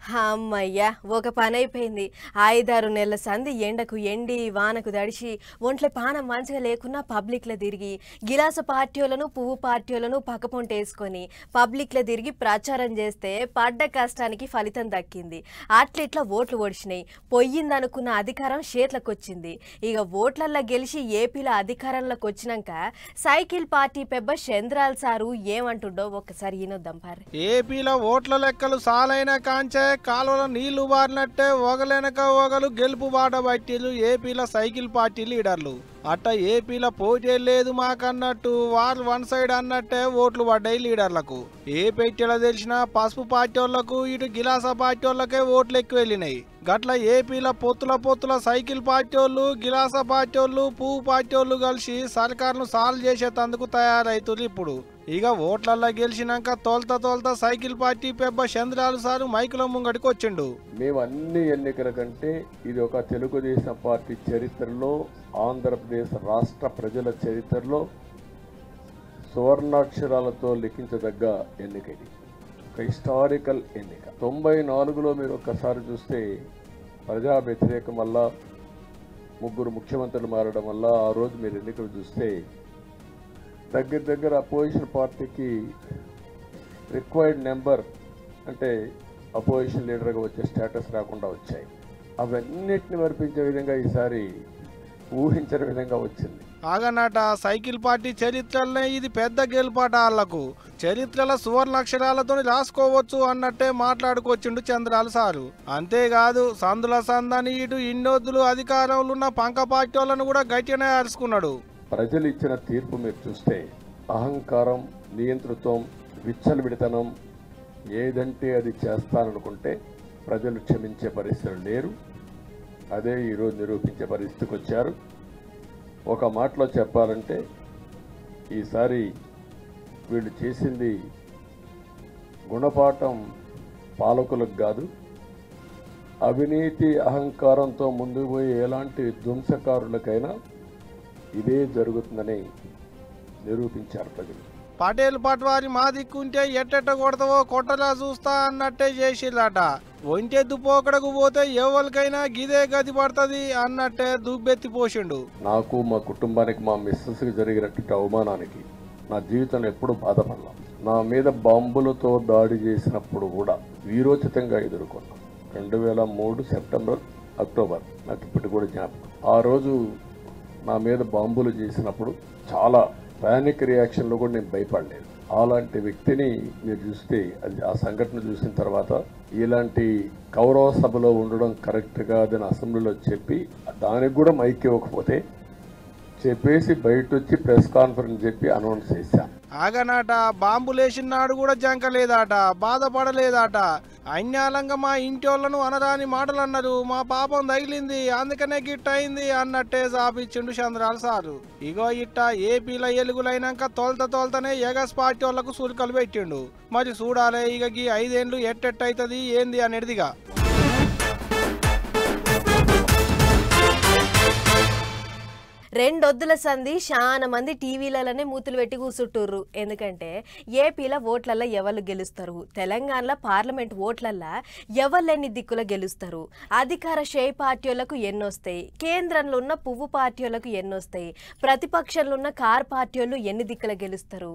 హమ్మయ్య! ఒక పనైపోయింది. 5, 6 నెలల సంధి ఎండకు ఎండి, వానకు తడిసి, ఒంట్లో పానం మంచిగా లేకున్నా పబ్లిక్‌ల తిరిగి, గిలాస పార్టీయోలను, పువ్వు పార్టీయోలను పక్కపొంటేసుకొని, పబ్లిక్‌ల తిరిగి ప్రచారం చేస్తే పడ్డ కష్టానికి ఫలితం దక్కింది. అట్లిట్లా ఓట్లు ఒడిసినాయి. పొయ్యిందనుకున్న అధికారం చేట్లకొచ్చింది. ఇక ఓట్లల్ల గెలిచి ఏపీలో అధికారంలోకి వచ్చినాక సైకిల్ పార్టీ పెబ్బ చంద్రాల్ సారు ఏమంటుండో ఒక్కసారి వినొద్దాం పారి. ఏపీలో ఓట్ల లెక్కలు సాలైన కాంచే కాలువలో నీళ్లు బారినట్టే ఒగలెనక ఒగలు గెలుపు బాట పట్టిలు ఏపీలో సైకిల్ పార్టీ లీడర్లు. అట్ట ఏపీలో పోటీ లేదు మాకన్నట్టు వాళ్ళు వన్ సైడ్ అన్నట్టే ఓట్లు పడ్డాయి లీడర్లకు. ఏ పెట్టెలో తెలిసినా పసుపు పార్టీ వాళ్లకు ఇటు గిలాస పార్టీ వాళ్ళకే ఓట్లు ఎక్కువ వెళ్ళినాయి. గట్ల ఏపీలో పొత్తుల సైకిల్ పార్టీ వాళ్ళు, గిలాస పార్టీ వాళ్ళు, పువ్వు పార్టీ వాళ్ళు కలిసి సర్కారును సాల్వ్ చేసేందుకు తయారైతున్నారు ఇప్పుడు. ఇక ఓట్లల్లో గెలిచినాక తోల్తా సైకిల్ పార్టీ పెబ్బ చంద్రాలు సారు మైకుల ముంగడికి వచ్చిండు. మేము అన్ని ఎన్నికల కంటే ఇది ఒక తెలుగుదేశం పార్టీ చరిత్రలో, ఆంధ్రప్రదేశ్ రాష్ట్ర ప్రజల చరిత్రలో సువర్ణాక్షరాలతో లిఖించదగ్గ ఎన్నిక. ఇది ఒక హిస్టారికల్ ఎన్నిక. 94లో మీరు ఒక్కసారి చూస్తే ప్రజా వ్యతిరేకం వల్ల 3 ముఖ్యమంత్రులు మారడం వల్ల ఆ రోజు మీరు ఎన్నికలు చూస్తే దగ్గర అపోజిషన్ పార్టీకి రిక్వైర్డ్ నెంబర్ అంటే అపోజిషన్ లీడర్గా వచ్చే స్టేటస్ రాకుండా వచ్చాయి. అవన్నిటిని మరిపించే విధంగా ఈసారి ఊహించని విధంగా వచ్చింది. ఆగనాట సైకిల్ పార్టీ చరిత్రలనే ఇది పెద్ద గెలుపాట. వాళ్లకు చరిత్రల సువర్ణాక్షరాలతో రాసుకోవచ్చు అన్నట్టే మాట్లాడుకొచ్చిండు చంద్రాలు సారు. అంతేకాదు సందుల సందని ఇటు ఇన్నొద్దులు అధికారంలో ఉన్న పంక పార్టీ వాళ్ళను కూడా గట్టిగానే అరుచుకున్నాడు. ప్రజలు ఇచ్చిన తీర్పు మీరు చూస్తే అహంకారం, నియంతృత్వం, విచ్చలవిడితనం ఏదంటే అది చేస్తాననుకుంటే ప్రజలు క్షమించే పరిస్థితులు లేరు. అదే ఈరోజు నిరూపించే పరిస్థితికి వచ్చారు. ఒక మాటలో చెప్పాలంటే ఈసారి వీళ్ళు చేసింది గుణపాఠం పాలకులకు కాదు, అవినీతి అహంకారంతో ముందుకు పోయి ఎలాంటి ధ్వంసకారులకైనా ఇదే జరుగుతుందని నిరూపించారు ప్రజలు. పటేల్ పట్వారి మా దిక్కుంటే ఎట్టెట్ట కొడతావో కొట్టలా చూస్తా అన్నట్టే చేసిర్రట. ఒంటెద్దు పోకడకు పోతే ఎవరికైనా గిదే గది పడుతుంది అన్నట్టే దుబ్బెత్తి పోసిండు. నాకు, మా కుటుంబానికి, మా మిస్సెస్కి జరిగినటువంటి అవమానానికి నా జీవితంలో ఎప్పుడు బాధపడలా. నా మీద బాంబులతో దాడి చేసినప్పుడు కూడా వీరోచితంగా ఎదుర్కొన్నాను. 2003 సెప్టెంబర్, అక్టోబర్ నాకు ఇప్పటికి కూడా జ్ఞాపకం. ఆ రోజు నా మీద బాంబులు చేసినప్పుడు చాలా పానిక్ రియాక్షన్లో కూడా నేను భయపడలేదు. అలాంటి వ్యక్తిని మీరు చూస్తే ఆ సంఘటన చూసిన తర్వాత ఇలాంటి కౌరవ సభలో ఉండడం కరెక్ట్ కాదని అసెంబ్లీలో చెప్పి దానికి కూడా మైక్ ఇవ్వకపోతే చెప్పేసి బయట వచ్చి ప్రెస్ కాన్ఫరెన్స్ చెప్పి అనౌన్స్ చేశాను. ఆగనాట బాంబులేసినాడు కూడా జంకలేదాట, బాధపడలేదాట. అన్యాలంగా మా ఇంటి వాళ్ళను అనరాని మాటలు అన్నారు, మా పాపం తగిలింది అందుకనే గిట్ట అయింది అన్నట్టే సాపించిండు చంద్రాలు సారు. ఇగో ఇట్ట ఏపీలో ఎలుగులైనాక తోల్తనే ఎగస్ పార్టీ వాళ్లకు సురుకలు పెట్టిండు. మరి చూడాలే ఇక ఈ 5 ఏళ్ళు ఎట్టెట్టయితది ఏంది అనేదిగా. రెండొద్దుల సంధి చాలా మంది టీవీలలోనే మూతులు పెట్టి కూసుంటుర్రు. ఎందుకంటే ఏపీలో ఓట్లల్లో ఎవరు గెలుస్తారు, తెలంగాణలో పార్లమెంట్ ఓట్లల్లో ఎవరు దిక్కుల గెలుస్తారు, అధికార షేయ్ పార్టీలకు ఎన్నొస్తాయి, కేంద్రంలో ఉన్న పువ్వు పార్టీలకు ఎన్నొస్తాయి, ప్రతిపక్షంలో ఉన్న కార్ పార్టీలు ఎన్ని దిక్కుల గెలుస్తారు,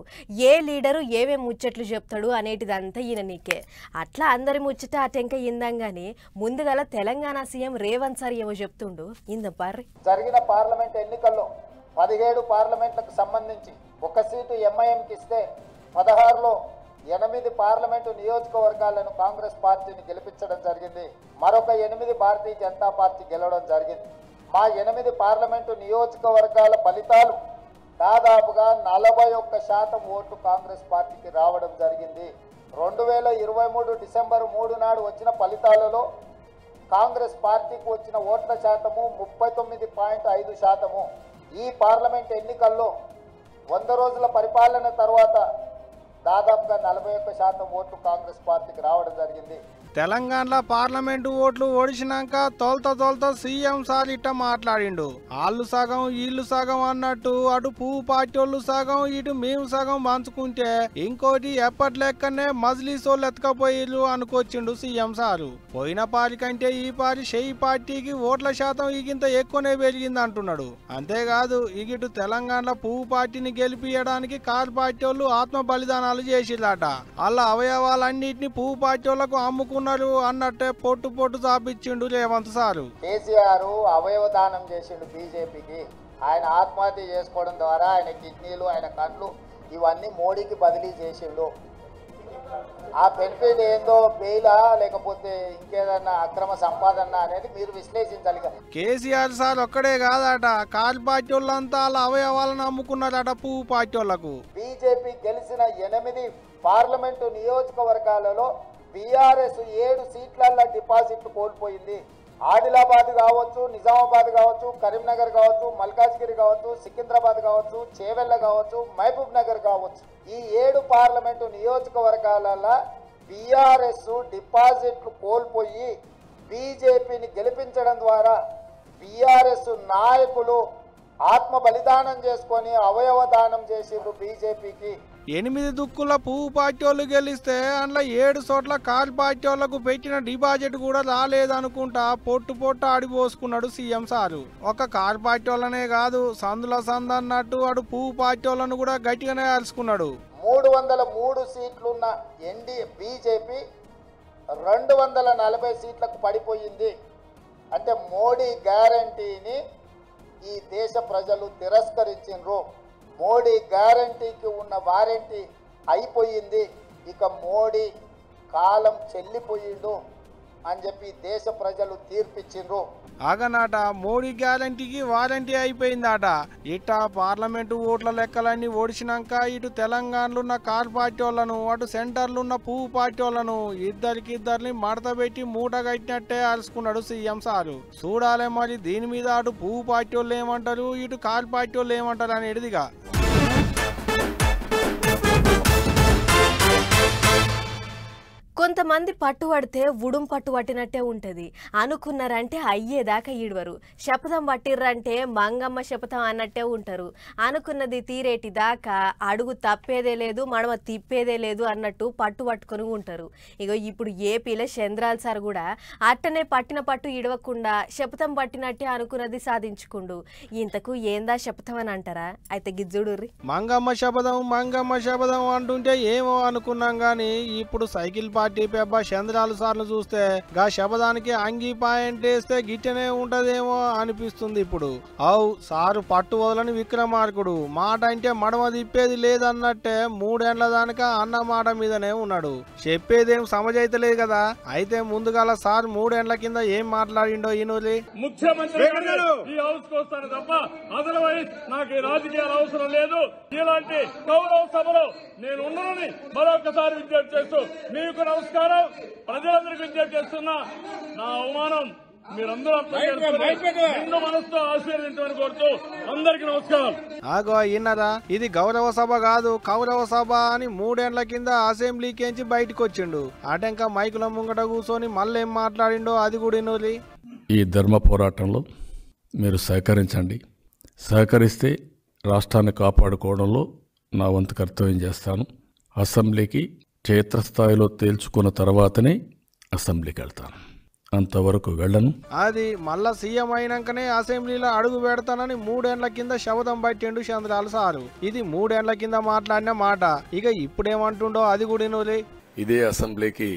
ఏ లీడరు ఏమేమి ముచ్చట్లు చెప్తాడు అనేటిదంతా ఈయన నీకే. అట్లా అందరి ముచ్చట అటెంక ఇందంగానే ముందుగల తెలంగాణ సీఎం రేవంత్ సార్ ఏమో చెప్తుండు ఇంద పార్రి. జరిగిన పార్లమెంట్ ఎన్నికల్లో 17 పార్లమెంట్లకు సంబంధించి 1 సీటు ఎంఐఎంకి ఇస్తే 16లో 8 పార్లమెంటు నియోజకవర్గాలను కాంగ్రెస్ పార్టీని గెలిపించడం జరిగింది. మరొక 8 భారతీయ జనతా పార్టీ గెలవడం జరిగింది. మా 8 పార్లమెంటు నియోజకవర్గాల ఫలితాలు దాదాపుగా 41% ఓట్లు కాంగ్రెస్ పార్టీకి రావడం జరిగింది. 2023 డిసెంబర్ 3 నాడు వచ్చిన ఫలితాలలో కాంగ్రెస్ పార్టీకి వచ్చిన ఓట్ల శాతము 39.5%. ఈ పార్లమెంట్ ఎన్నికల్లో 100 రోజుల పరిపాలన తర్వాత దాదాపుగా 41% ఓట్లు కాంగ్రెస్ పార్టీకి రావడం జరిగింది. తెలంగాణలో పార్లమెంటు ఓట్లు ఓడిచినాక తొలత సీఎం సార్ ఇట్ట మాట్లాడిండు. వాళ్ళు సగం వీళ్ళు సగం అన్నట్టు అటు పువ్వు పార్టీ వాళ్ళు సగం ఇటు మేము సగం పంచుకుంటే ఇంకోటి ఎప్పటి లెక్కనే మజ్లీస్ వాళ్ళు ఎత్తుకపోయిర్రు అనుకొచ్చిండు సీఎం సారు. పోయిన పారి కంటే ఈ పారి షెయి పార్టీకి ఓట్ల శాతం ఇగింత ఎక్కువనే పెరిగింది అంటున్నాడు. అంతేకాదు ఇటు తెలంగాణలో పువ్వు పార్టీని గెలిపియడానికి కారు పార్టీ వాళ్ళు ఆత్మ బలిదానాలు చేసిరట. వాళ్ళ అవయవాలన్నిటిని పువ్వు పార్టీ వాళ్ళకు అమ్ముకున్నారు అన్నట్టే పొట్టు చాపించిండు రేవంత్ సారు. కేసీఆర్ అవయవ దానం చేసిండు బీజేపీకి. ఆయన ఆత్మహత్య చేసుకోవడం ద్వారా ఆయన కిడ్నీలు ఆయన కళ్ళు ఇవన్నీ మోడీకి బదిలీ చేసిండు. ఆ బెనిఫిట్ ఏందో బెయిలా లేకపోతే ఇంకేదన్నా అక్రమ సంపాదన అనేది మీరు విశ్లేషించాలి. కేసీఆర్ సార్ ఒక్కడే కాదట, కారు పార్టీ వాళ్ళంతా వాళ్ళ అవయవాలను అమ్ముకున్నారట పువ్వు పార్టీ వాళ్ళకు. బీజేపీ గెలిచిన 8 పార్లమెంటు నియోజకవర్గాలలో బీఆర్ఎస్ 7 సీట్లలో డిపాజిట్లు కోల్పోయింది. ఆదిలాబాద్ కావచ్చు, నిజామాబాద్ కావచ్చు, కరీంనగర్ కావచ్చు, మల్కాజ్గిరి కావచ్చు, సికింద్రాబాద్ కావచ్చు, చేవెళ్ళ కావచ్చు, మహబూబ్ నగర్ కావచ్చు. ఈ 7 పార్లమెంటు నియోజకవర్గాలలో బీఆర్ఎస్ డిపాజిట్లు కోల్పోయి బీజేపీని గెలిపించడం ద్వారా బీఆర్ఎస్ నాయకులు ఆత్మ బలిదానం చేసుకొని అవయవ దానం చేసిండ్రు బీజేపీకి. 8 దుక్కుల పువ్వు పార్టీ వాళ్ళు గెలిస్తే అందులో 7 చోట్ల కారు పార్టీ వాళ్లకు పెట్టిన డిపాజిట్ కూడా రాలేదనుకుంటా పొట్టు ఆడిపోసుకున్నాడు సీఎం సారు. ఒక కారు పార్టీ వాళ్ళనే కాదు సందుల అన్నట్టు అటు పువ్వు పార్టీ వాళ్ళను కూడా గట్టిగానే అరుచుకున్నాడు. 303 సీట్లున్న బీజేపీ 240 సీట్లకు పడిపోయింది. అంటే మోడీ గ్యారంటీని ఈ దేశ ప్రజలు తిరస్కరించిండ్రు. మోడీ గ్యారంటీకి ఉన్న వారంటీ అయిపోయింది. ఇక మోడీ కాలం చెల్లిపోయిండు అని చెప్పి దేశ ప్రజలు తీర్పిచ్చిండ్రు. ఆగనాట మోడీ గ్యారంటీకి వారంటీ అయిపోయిందట. ఇట్టా పార్లమెంటు ఓట్ల లెక్కలన్నీ ఓడిచినాక ఇటు తెలంగాణలో ఉన్న కారు పార్టీ వాళ్ళను అటు సెంటర్లో ఉన్న పువ్వు పార్టీ వాళ్ళను ఇద్దరిని మడత పెట్టి మూట కట్టినట్టే అరుచుకున్నాడు సీఎం సారు. చూడాలే మరి దీని మీద అటు పువ్వు పార్టీ వాళ్ళు ఏమంటారు ఇటు కారు పార్టీ వాళ్ళు ఏమంటారు అనేదిగా. కొంతమంది పట్టుబడితే ఉడుం పట్టు పట్టినట్టే ఉంటది. అనుకున్నారంటే అయ్యేదాకా ఈడవరు. శపథం పట్టిర్రంటే మంగమ్మ శపథం అన్నట్టే ఉంటారు. అనుకున్నది తీరేటి దాకా అడుగు తప్పేదే లేదు మడమ తిప్పేదే లేదు అన్నట్టు పట్టు పట్టుకొని ఉంటారు. ఇగో ఇప్పుడు ఏపీలో చంద్రాల్ సార్ కూడా అట్టనే పట్టిన పట్టు ఇడవకుండా శపథం పట్టినట్టే అనుకున్నది సాధించుకుండు. ఇంతకు ఏందా శపథం అని అంటారా? అయితే గిజ్జుడుర్రి. మంగమ్మ శపథం అంటుంటే ఏమో అనుకున్నాం గాని ఇప్పుడు సైకిల్ పార్టీ పేప చంద్రాలు సార్లు చూస్తే గా శపథానికి అంగీ పాయింట్ వేస్తే గిట్టనే ఉంటదేమో అనిపిస్తుంది. ఇప్పుడు సారు పట్టు వదలని విక్రమార్కుడు మాట అంటే మడమ తిప్పేది లేదన్నట్టే 3 ఏళ్ల దానిక అన్న మాట మీదనే ఉన్నాడు. చెప్పేదేం సమజైతలేదు కదా. అయితే ముందుగాల సార్ 3 ఏళ్ల కింద ఏం మాట్లాడిండో ఈనూరి. ముఖ్యమంత్రి ఈ హౌస్ కు వస్తాను తప్ప అదర్వైజ్ నాకు రాజకీయాల అవసరం లేదు. ఇలాంటి గౌరవ సభలో నేను ఉన్నానని మరొకసారి విజ్ఞప్తి చేస్తూ మీకు నమస్కారం. ప్రజలందరికీ విజ్ఞప్తి చేస్తున్నా నా అవమానం మీరందరూ నిండు మనసుతో ఆశీర్వదించమని కోరుతూ అందరికీ నమస్కారం. ఆగో ఇన్నరా ఇది గౌరవ సభ కాదు కౌరవ సభ అని 3 ఏళ్ల కింద అసెంబ్లీకేంచి బయటకు వచ్చిండు. ఆటంక మైకుల ముంగట కూర్చొని మళ్ళీ ఏం మాట్లాడిండో అది కూడా ఇన్నూరి. ఈ ధర్మ పోరాటంలో మీరు సహకరించండి. సహకరిస్తే రాష్ట్రాన్ని కాపాడుకోవడంలో నా వంతు కర్తవ్యం చేస్తాను. అసెంబ్లీకి క్షేత్రస్థాయిలో తేల్చుకున్న తర్వాతనే అసెంబ్లీకి వెళ్తాను. అంతవరకు వెళ్ళను. అది మళ్ళా సీఎం అయినాకనే అసెంబ్లీలో అడుగు పెడతానని 3 ఏళ్ల కింద శపథం పట్టిండు చంద్రాల సారు. ఇది 3 ఏళ్ల కింద మాట్లాడిన మాట. ఇక ఇప్పుడేమంటుండో అది కూడా ఇనూరి. ఇదే అసెంబ్లీకి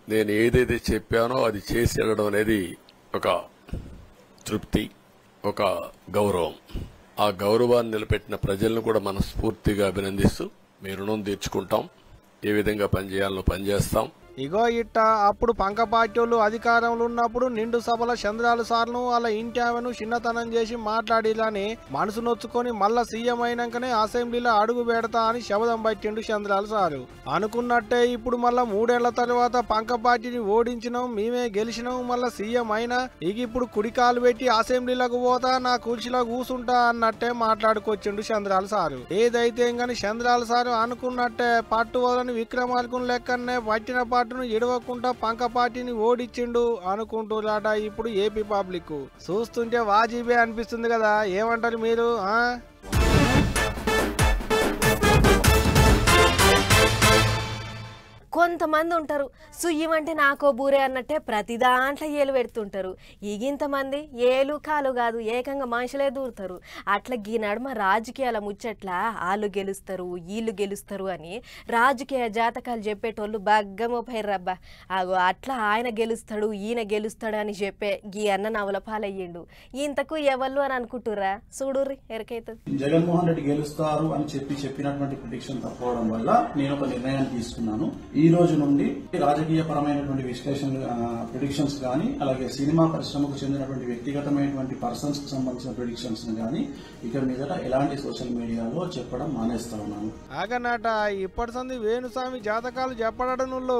నేను ఏదైతే చెప్పానో అది చేసి వెళ్ళడం అనేది ఒక తృప్తి, ఒక గౌరవం. ఆ గౌరవాన్ని నిలబెట్టిన ప్రజలను కూడా మనస్ఫూర్తిగా అభినందిస్తూ మీ రుణం తీర్చుకుంటాం. ఏ విధంగా పనిచేయాలో పనిచేస్తాం. ఇగో ఇట్ట అప్పుడు పంక పార్టీలు అధికారంలో ఉన్నప్పుడు నిండు సభల చంద్రాల సార్ను వాళ్ళ ఇంటి ఆమెను చిన్నతనం చేసి మాట్లాడిలని మనసు నొచ్చుకొని మళ్ళా సీఎం అయినాకనే అసెంబ్లీలో అడుగు పెడతా అని శపథం పట్టిండు చంద్రాల సారు. అనుకున్నట్టే ఇప్పుడు మళ్ళా 3 ఏళ్ల తర్వాత పంక పార్టీని ఓడించినాం, మేమే గెలిచినాం, మళ్ళా సీఎం అయినా ఇక ఇప్పుడు కుడికాలు పెట్టి అసెంబ్లీలకు పోతా నా కుర్చీలో కూసుంటా అన్నట్టే మాట్లాడుకొచ్చిండు చంద్రాల సారు. ఏదైతే గాని చంద్రాల సారు అనుకున్నట్టే పట్టు వదని విక్రమార్కుని లెక్కనే పట్టిన బాటను ఇడవకుండా పంక పార్టీని ఓడిచ్చిండు అనుకుంటున్నాట ఇప్పుడు ఏపీ పబ్లిక్. చూస్తుంటే వాజీబే అనిపిస్తుంది కదా, ఏమంటారు మీరు? కొంతమంది ఉంటారు సుయ్యమంటే నాకో బూరే అన్నట్టే ప్రతి దాంట్లో ఏలు పెడుతుంటారు. ఇంతమంది ఏలు కాలు కాదు ఏకంగా మనుషులే దూరుతారు. అట్లా ఈ నడుమ రాజకీయాల ముచ్చట్ల వాళ్ళు గెలుస్తారు వీళ్ళు గెలుస్తారు అని రాజకీయ జాతకాలు చెప్పేటోళ్ళు బగ్గమోపైర్రబ్బా. అగో అట్లా ఆయన గెలుస్తాడు ఈయన గెలుస్తాడు అని చెప్పే గీ అన్న నవల పాలయ్యిండు. ఇంతకు ఎవళ్ళు అని అనుకుంటుర్రా? చూడుర్రి ఎరకైతుంది. జగన్మోహన్ రెడ్డి గెలుస్తారు అని చెప్పినటువంటి ప్రిడిక్షన్ తప్పవడం వల్ల నేను ఒక నిర్ణయాన్ని తీసుకున్నాను. ఈ రోజు నుండి రాజకీయ పరమైనటువంటి విశ్లేషణ ప్రిడిక్షన్స్ కానీ అలాగే సినిమా పరిశ్రమకు చెందినటువంటి వ్యక్తిగతమైనటువంటి పర్సన్స్ కు సంబంధించిన ప్రిడిక్షన్స్ కానీ ఇక మీదట ఎలాంటి సోషల్ మీడియాలో చెప్పడం మానేస్తా ఉన్నాను. ఆగనాట ఇప్పటి సంది వేణుస్వామి జాతకాలు చెప్పడనుల్లో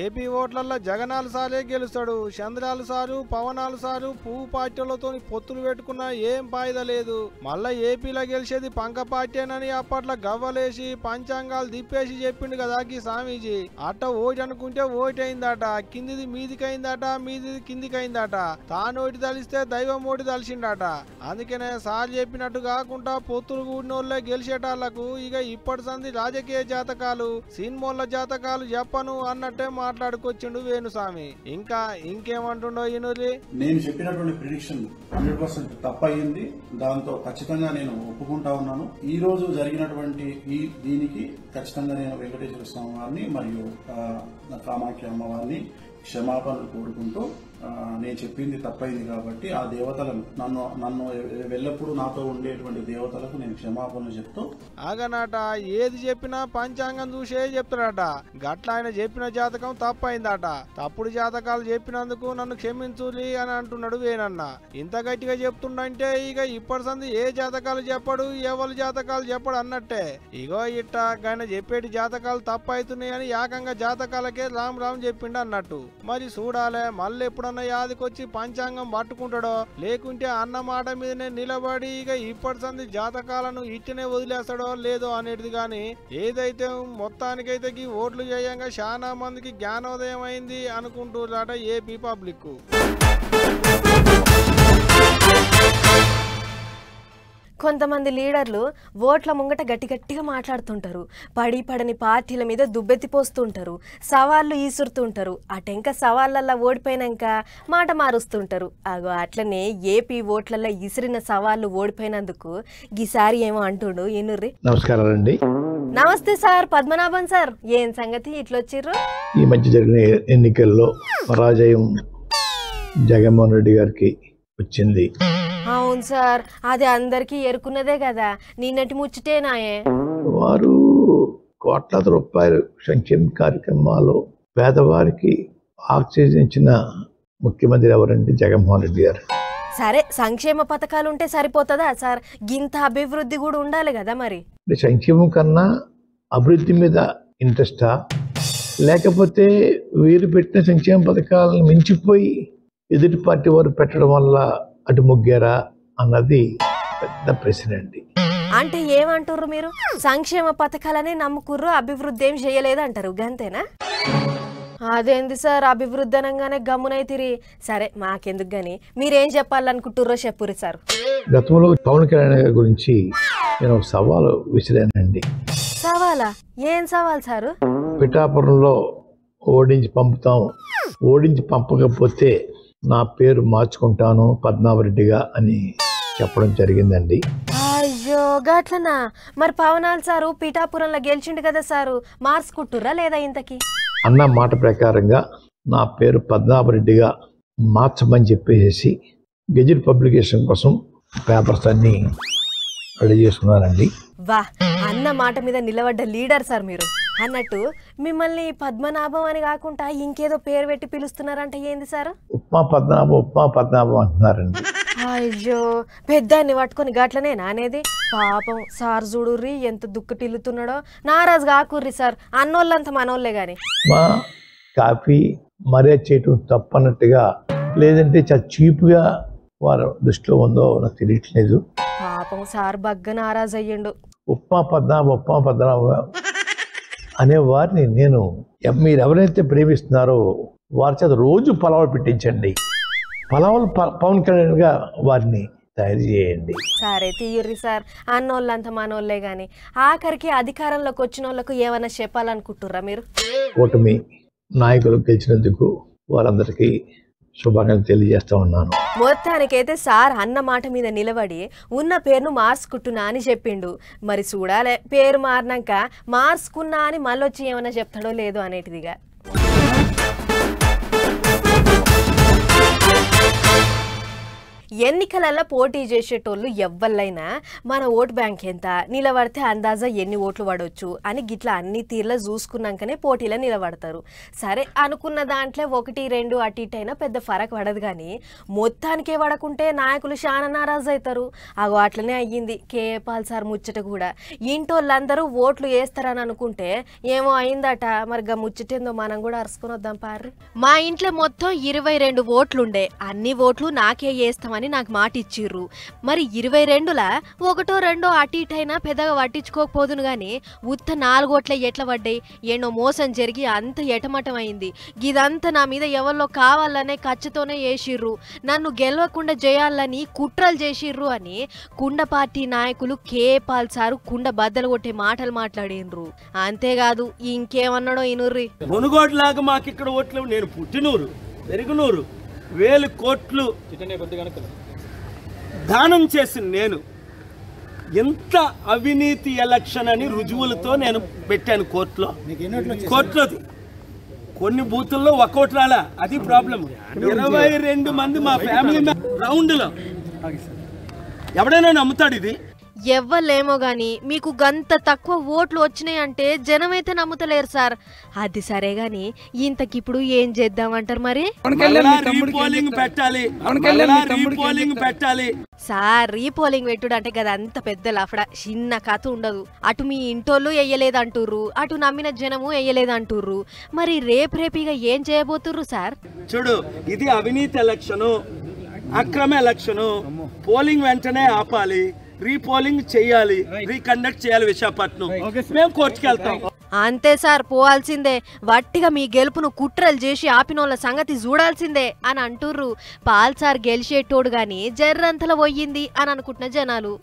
ఏపీ ఓట్లల్లో జగనాలు సారే గెలుస్తాడు, చంద్రాలు సారు పవనాలు సారు పువ్వు పార్టీలతో పొత్తులు పెట్టుకున్నా ఏం ఫాయిదా లేదు. మళ్ళా ఏపీలో గెలిచేది పంక పార్టీనని అప్పట్లో గవ్వలేసి పంచాంగాలు దిప్పేసి చెప్పిండు కదా ఈ స్వామీజీ. అట్ట ఓటు అనుకుంటే ఓటు అయిందట, కిందిది మీదికైందట, మీదిది కిందికైందట. తాను ఓటి తలిస్తే దైవం ఓటి తలిసిండట. అందుకనే సార్ చెప్పినట్టు కాకుండా పొత్తులు కూడినోళ్ళే గెలిచేటాళ్లకు ఇక ఇప్పటి సంది రాజకీయ జాతకాలు సినిమాల జాతకాలు చెప్పను అన్నట్టే మాట్లాడుకొచ్చిండు వేణుస్వామి. ఇంకేమంటుండో ఈయనూరి? నేను చెప్పినటువంటి ప్రిడిక్షన్ 100% తప్పయింది. దాంతో ఖచ్చితంగా నేను ఒప్పుకుంటా ఉన్నాను. ఈ రోజు జరిగినటువంటి దీనికి ఖచ్చితంగా నేను వెంకటేశ్వర స్వామి వారిని మరియు కామాఖ్య అమ్మవారిని క్షమాపణలు కోరుకుంటూ నేను చెప్పింది తప్పైంది కాబట్టి ఆ దేవతలను నన్ను ఎల్లప్పుడూ నాతో ఉండేటువంటి దేవతలకు నేను క్షమాపణలు చెప్తూ. ఆగనాట ఏది చెప్పినా పంచాంగం చూసే చెప్తాడట. గట్ల ఆయన చెప్పిన జాతకం తప్పైందట. తప్పుడు జాతకాలు చెప్పినందుకు నన్ను క్షమించులి అని అంటున్నాడు వేనన్న. ఇంత గట్టిగా చెప్తుండంటే ఇక ఇప్పటి సంది ఏ జాతకాలు చెప్పడు ఎవరి జాతకాలు చెప్పడు అన్నట్టే. ఇగో ఇట్ట ఆయన చెప్పేటి జాతకాలు తప్పైతున్నాయని ఏకంగా జాతకాలకే రామ్ రామ్ చెప్పిండు అన్నట్టు. మరి చూడాలే మళ్ళీ ఎప్పుడన్నా యాదికొచ్చి పంచాంగం పట్టుకుంటాడో లేకుంటే అన్న మాట మీదనే నిలబడి ఇక ఇప్పటి సంది జాతకాలను ఇట్టనే వదిలేస్తాడో లేదో అనేది. గాని ఏదైతే మొత్తానికైతే ఓట్లు చేయంగా చాలా మందికి జ్ఞానోదయం అయింది అనుకుంటున్నారట ఏపీ పబ్లిక్. కొంతమంది లీడర్లు ఓట్ల ముంగట గట్టిగా మాట్లాడుతుంటారు. పడని పార్టీల మీద దుబ్బెత్తిపోస్తుంటారు, సవాళ్ళు ఈసురుతుంటారు. అటెంక సవాళ్ళల్లో ఓడిపోయినాక మాట మారుస్తుంటారు. అగో అట్లనే ఏపీ ఓట్లలో ఇసిరిన సవాళ్ళు ఓడిపోయినందుకు ఈసారి ఏమో అంటుండు ఈనుర్రి. నమస్కారం అండి. నమస్తే సార్, పద్మనాభన్ సార్. ఏం సంగతి ఇట్లొచ్చిర్రు? ఈ మధ్య జరిగిన ఎన్నికల్లో పరాజయం జగన్మోహన్ రెడ్డి గారికి వచ్చింది. అవును సార్, అది అందరికీ ఎరుకున్నదే కదా. నిన్నటి ముచ్చటేనాయే. వారు కోట్లాది రూపాయలు సంక్షేమ కార్యక్రమాలు పేదవారికి ఆక్సిజన్ ముఖ్యమంత్రి ఎవరంటే జగన్మోహన్ రెడ్డి గారు. సరే, సంక్షేమ పథకాలు ఉంటే సరిపోతుందా సార్? గింత అభివృద్ధి కూడా ఉండాలి కదా. మరి సంక్షేమం కన్నా అభివృద్ధి మీద ఇంట్రెస్టా లేకపోతే వీరు పెట్టిన సంక్షేమ పథకాలను మించిపోయి ఎదుటి పార్టీ వారు పెట్టడం వల్ల అటు మొగ్గారా అన్నది పెద్ద ప్రశ్న అండి. అంటే ఏమంటారు మీరు? సంక్షేమ పథకాలనే నమ్ముకుర్రు, అభివృద్ధి ఏం చేయలేదు అంటారు, గంతేనా? అదేంది సార్, అభివృద్ధి అనగానే గమ్మునైతిరి. సరే, మాకెందుకు గాని మీరేం చెప్పాలనుకుంటుర్రో చెప్పురి సార్. గతంలో పవన్ కళ్యాణ్ గారి గురించి నేను ఒక సవాలు విసిరానండి. సవాలా? ఏం సవాల్ సారు? పిఠాపురంలో ఓడించి పంపుతాం, ఓడించి పంపకపోతే నా పేరు మార్చుకుంటాను పద్మనాభరెడ్డిగా అని చెప్పడం జరిగిందండి. అయ్యో గట్లనా? మరి పవనాల్ సారు పిఠాపురంలో గెలిచిండు కదా సారు, మార్చుకుంటుర్రా లేదా ఇంతకి? అన్న మాట ప్రకారంగా నా పేరు పద్మనాభరెడ్డిగా మార్చమని చెప్పేసి గెజిట్ పబ్లికేషన్ కోసం పేపర్స్ అన్ని రెడీ చేసుకున్నారండి. వా, అన్న మాట మీద నిలబడ్డ లీడర్ సార్ మీరు. అన్నట్టు మిమ్మల్ని పద్మనాభం అని కాకుండా ఇంకేదో పేరు పెట్టి పిలుస్తున్నారంట, ఏంది సార్? ఉప్మా పద్మనాభం అంటున్నారండి. అయ్యో, పెద్దాన్ని పట్టుకొని గట్లనే నానేది. పాపం సార్ చూడుర్రి ఎంత దుక్కుటిల్లుతున్నాడో. నారాజు కాకుర్రి సార్, అన్నోళ్ళంతా మనోళ్లే గాని. మా కాఫీ మర్యాద చేయటం తప్పన్నట్టుగా లేదంటే చాలా చీప్గా వారి దృష్టిలో ఉందో నాకు తెలియట్లేదు. పాపం సార్ బగ్గ నారాజు అయ్యిండు. ఉప్మా పద్మనాభం అనే వారిని నేను మీరు ఎవరైతే ప్రేమిస్తున్నారో వారి చేత రోజు పలావులు పెట్టించండి. పలావులు పవన్ కళ్యాణ్గా వారిని తయారు చేయండి. సరే తీయుర్రి సార్, అన్నోళ్ళంతా మనోళ్ళే గాని ఆఖరికి అధికారంలోకి వచ్చిన వాళ్ళకు ఏమైనా చెప్పాలనుకుంటుర్రా మీరు? కూటమి నాయకులు గెలిచినందుకు వారందరికీ శుభాకాంక్షలు తెలియజేస్తా ఉన్నాను. మొత్తానికైతే సార్ అన్న మాట మీద నిలబడి ఉన్న పేరును మార్చుకుంటున్నా అని చెప్పిండు. మరి చూడాలే పేరు మారినాక మార్చుకున్నా అని మళ్ళొచ్చి ఏమైనా చెప్తాడో లేదో అనేటిదిగా. ఎన్నికలలో పోటీ చేసేటోళ్ళు ఎవ్వరైనా మన ఓటు బ్యాంక్ ఎంత, నిలబడితే అందాజా ఎన్ని ఓట్లు పడవచ్చు అని గిట్లా అన్ని తీర్లా చూసుకున్నాకనే పోటీలో నిలబడతారు. సరే అనుకున్న దాంట్లో 1, 2 అటు ఇటు అయినా పెద్ద ఫరక్ పడదు, కానీ మొత్తానికే పడకుంటే నాయకులు చాలా నారాజు అవుతారు. అగో అట్లనే అయ్యింది కేఏ పాల్ సార్ ముచ్చట కూడా. ఇంటోళ్ళందరూ ఓట్లు వేస్తారని అనుకుంటే ఏమో అయిందట. మరి ముచ్చటేందో మనం కూడా అరుసుకొని వద్దాం పార్రి. మా ఇంట్లో మొత్తం 22 ఓట్లుండే, అన్ని ఓట్లు నాకే వేస్తామని నాకు మాట ఇచ్చిర్రు. మరి 22లా 1, 2 అటు ఇటు అయినా పెద్దగా పట్టించుకోకపోదును, కానీ ఉత్త 4 ఓట్లే ఎట్లా పడ్డాయి? ఎన్నో మోసం జరిగి అంత ఎటమటం అయింది. ఇదంతా నా మీద ఎవరిలో కావాలనే ఖర్చుతోనే వేసిర్రు, నన్ను గెలవకుండా చేయాలని కుట్రలు చేసిర్రు అని కుండ పార్టీ నాయకులు కేఏ పాల్ సారు కుండ బద్దలు కొట్టే మాటలు మాట్లాడినరు. అంతేకాదు ఇంకేమన్నాడో ఇనుర్రి. మునుగోడులాగా మాకు ఇక్కడ ఓట్లు, నేను పుట్టినూరు పెరుగునూరు, 1000 కోట్లు దానం చేసిన నేను ఎంత అవినీతి ఎలక్షన్ అని రుజువులతో నేను పెట్టాను కోర్టులోది. కొన్ని బూతుల్లో ఒక్కోటి రాలా, అది ప్రాబ్లం. 22 మంది మా ఫ్యామిలీ రౌండ్లో ఎవడైనా నమ్ముతాడు ఇది? ఎవ్వలేమో గాని మీకు గంత తక్కువ ఓట్లు వచ్చినాయి అంటే జనమైతే నమ్ముతలేరు సార్. అది సరే గాని ఇంతకిప్పుడు ఏం చేద్దామంటారు మరి? సార్ రీపోలింగ్ పెట్టుడు అంటే కదా అంత పెద్ద లఫడ, చిన్న కథ ఉండదు. అటు మీ ఇంటోళ్ళు వేయలేదంటుర్రు, అటు నమ్మిన జనము వేయలేదంటుర్రు. మరి రేపిగా ఏం చేయబోతుర్రు సార్? చూడు, ఇది అవినీతి ఎలక్షను, అక్రమ ఎలక్షను. పోలింగ్ వెంటనే ఆపాలి, రీపోలింగ్ చేయాలి, రీకండక్ట్ చేయాలి విశాఖపట్నం. మేము కోర్టుకి వెళ్తాం. అంతే సార్, పోవాల్సిందే. వట్టిగా మీ గెలుపును కుట్రలు చేసి ఆపినోళ్ళ సంగతి చూడాల్సిందే అని అంటుర్రు. పాల్ సార్ గెలిచేటోడు గాని జర్రంతలో పోయింది అని అనుకుంటున్న జనాలు.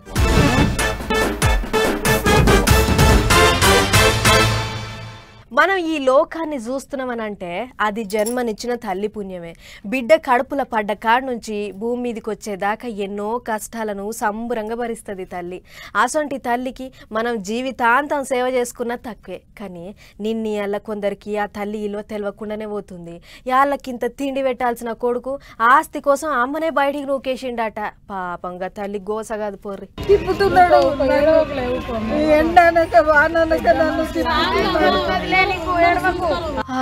మనం ఈ లోకాన్ని చూస్తున్నామనంటే అది జన్మనిచ్చిన తల్లి పుణ్యమే. బిడ్డ కడుపుల పడ్డ కాడి నుంచి భూమి మీదకి వచ్చేదాకా ఎన్నో కష్టాలను సంబురంగా భరిస్తుంది తల్లి. అసొంటి తల్లికి మనం జీవితాంతం సేవ చేసుకున్న తక్కువే. కానీ నిన్ని అల్ల కొందరికి ఆ తల్లి ఇల్వ తెలియకుండానే పోతుంది. వాళ్ళకింత తిండి పెట్టాల్సిన కొడుకు ఆస్తి కోసం అమ్మనే బయటికి నూకేసిండట. పాపంగా తల్లి గోసగాదు పోర్రి.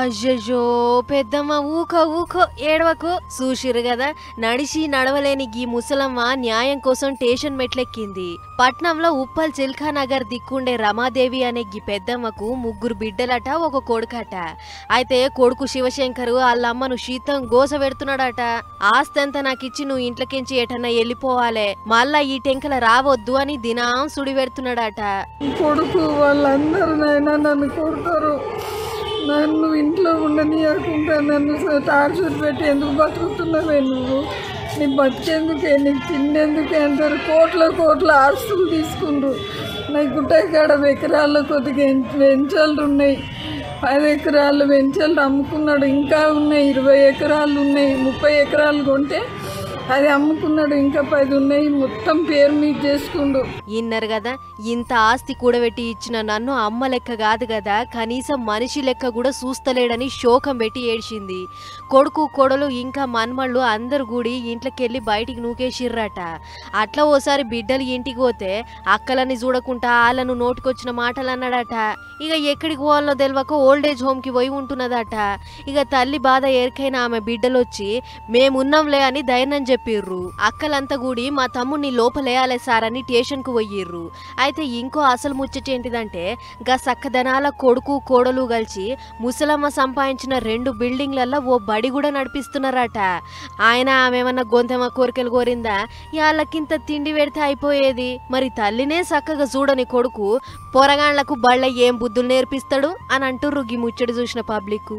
అయ్యో పెద్దమ్మ ఊకో ఏడవకు. చూసిరు కదా, నడిచి నడవలేని గీ ముసలమ్మ న్యాయం కోసం స్టేషన్ మెట్లెక్కింది. పట్నంలో ఉప్పల్ చిల్కా నగర్ దిక్కుండే రమాదేవి అనే గీ పెద్దమ్మకు 3 బిడ్డలట, 1 కొడుకట. అయితే కొడుకు శివశంకరు వాళ్ళమ్మను శీతం గోస పెడుతున్నాడట. ఆస్తంతా నాకిచ్చి నువ్వు ఇంట్లోకించి ఎటన్నా వెళ్ళిపోవాలే, మళ్ళా ఈ టెంకల రావద్దు అని దినం సుడి పెడుతున్నాడట. కొడుకు వాళ్ళందరూ నన్ను కొడతారు, నన్ను ఇంట్లో ఉండనియకుండా నన్ను టార్చర్ పెట్టి ఎందుకు బతుకుతున్నావే నువ్వు? నీ బతికేందుకే, నీకు తినేందుకే అంటారు. కోట్ల ఆస్తులు తీసుకుండ్రు. నాకు గుట్టకాడ ఎకరాల్లో కొద్దిగా వెంచలు ఉన్నాయి, 10 ఎకరాలు వెంచలు అమ్ముకున్నాడు. ఇంకా ఉన్నాయి, 20 ఎకరాలు ఉన్నాయి. 30 ఎకరాలు కొంటే అది అమ్ముకున్నాడు, ఇంకా 10 ఉన్నాయి. మొత్తం పేరు మీద చేసుకుండు. ఇన్నరు కదా, ఇంత ఆస్తి కూడబెట్టి ఇచ్చిన నన్ను అమ్మ లెక్క కాదు కదా, కనీసం మనిషి లెక్క కూడా చూస్తలేడని శోకం పెట్టి ఏడ్చింది. కొడుకు కొడలు ఇంకా మన్మళ్ళు అందరు కూడి ఇంట్లోకెళ్ళి బయటికి నూకేసిర్రట. అట్లా ఓసారి బిడ్డలు ఇంటికి పోతే అక్కలని చూడకుండా వాళ్ళను నోటికొచ్చిన మాటలు అన్నాడట. ఇక ఎక్కడికి పోవాలో తెలియక ఓల్డేజ్ హోమ్కి పోయి ఉంటున్నదట. ఇక తల్లి బాధ ఎరికైన ఆమె బిడ్డలొచ్చి మేమున్నాంలే అని ధైర్యం చెప్పిర్రు. అక్కలంతా కూడి మా తమ్ముడిని లోపలేయాలే సార్ అని స్టేషన్ కు పోయిర్రు. అయితే ఇంకో అసలు ముచ్చటేంటిదంటే గా సక్కదనాల కొడుకు కోడలు కలిసి ముసలమ్మ సంపాదించిన 2 బిల్డింగ్లల్లో ఓ బడి కూడా నడిపిస్తున్నారట. ఆయన ఆమెమన్నా గొంతెమ్మ కోరికలు కోరిందా? వాళ్ళకింత తిండి పెడితే అయిపోయేది. మరి తల్లినే చక్కగా చూడని కొడుకు పొరగాళ్లకు బళ్ళ ఏం బుద్ధులు నేర్పిస్తాడు అని అంటుర్రు గీ ముచ్చడి చూసిన పబ్లిక్.